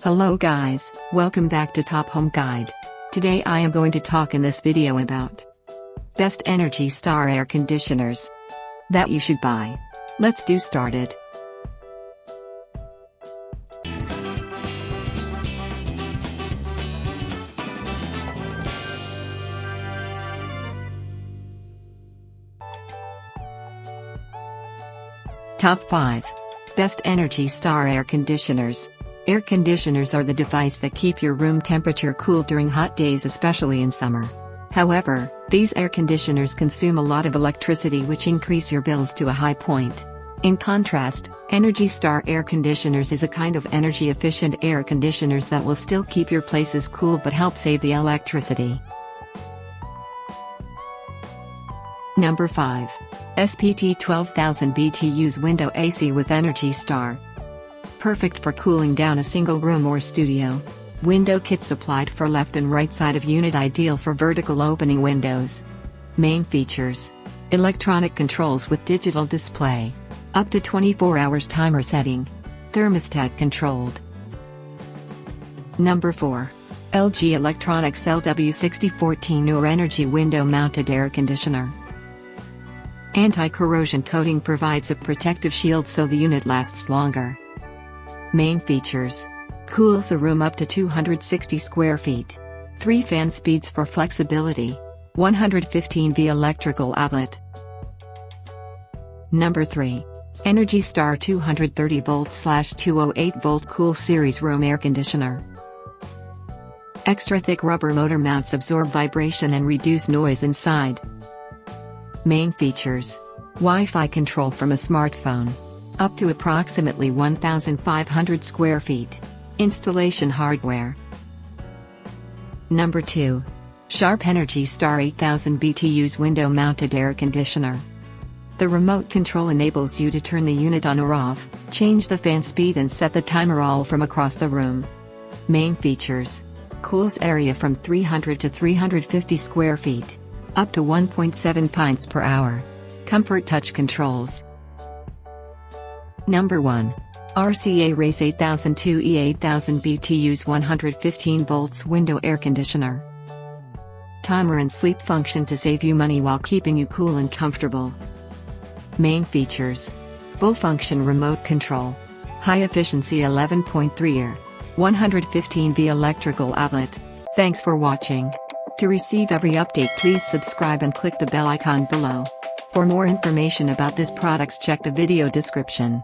Hello guys, welcome back to Top Home Guide. Today I am going to talk in this video about best Energy Star air conditioners that you should buy. Let's do started. Top 5 Best Energy Star air conditioners. Air conditioners are the device that keep your room temperature cool during hot days, especially in summer. However, these air conditioners consume a lot of electricity, which increase your bills to a high point. In contrast, Energy Star air conditioners is a kind of energy-efficient air conditioners that will still keep your places cool but help save the electricity. Number 5. SPT 12,000 BTUs Window AC with Energy Star. Perfect for cooling down a single room or studio. Window kit supplied for left and right side of unit, ideal for vertical opening windows. Main features: electronic controls with digital display. Up to 24 hours timer setting. Thermostat controlled. Number 4. LG Electronics LW6014 Nur Energy Window Mounted Air Conditioner. Anti-corrosion coating provides a protective shield so the unit lasts longer. Main features: cools a room up to 260 square feet. 3 fan speeds for flexibility. 115V electrical outlet. Number 3. Energy Star 230V/208V Cool Series Room Air Conditioner. Extra thick rubber motor mounts absorb vibration and reduce noise inside. Main features: Wi-Fi control from a smartphone. Up to approximately 1,500 square feet. Installation hardware. Number 2. Sharp Energy Star 8,000 BTUs Window Mounted Air Conditioner. The remote control enables you to turn the unit on or off, change the fan speed and set the timer all from across the room. Main features: cools area from 300 to 350 square feet. Up to 1.7 pints per hour. Comfort touch controls. Number 1. RCA Race 8002E 8000 BTUs 115 volts Window Air Conditioner. Timer and sleep function to save you money while keeping you cool and comfortable. Main features: full function remote control. High efficiency 11.3 115V electrical outlet. Thanks for watching. To receive every update, please subscribe and click the bell icon below. For more information about this products, check the video description.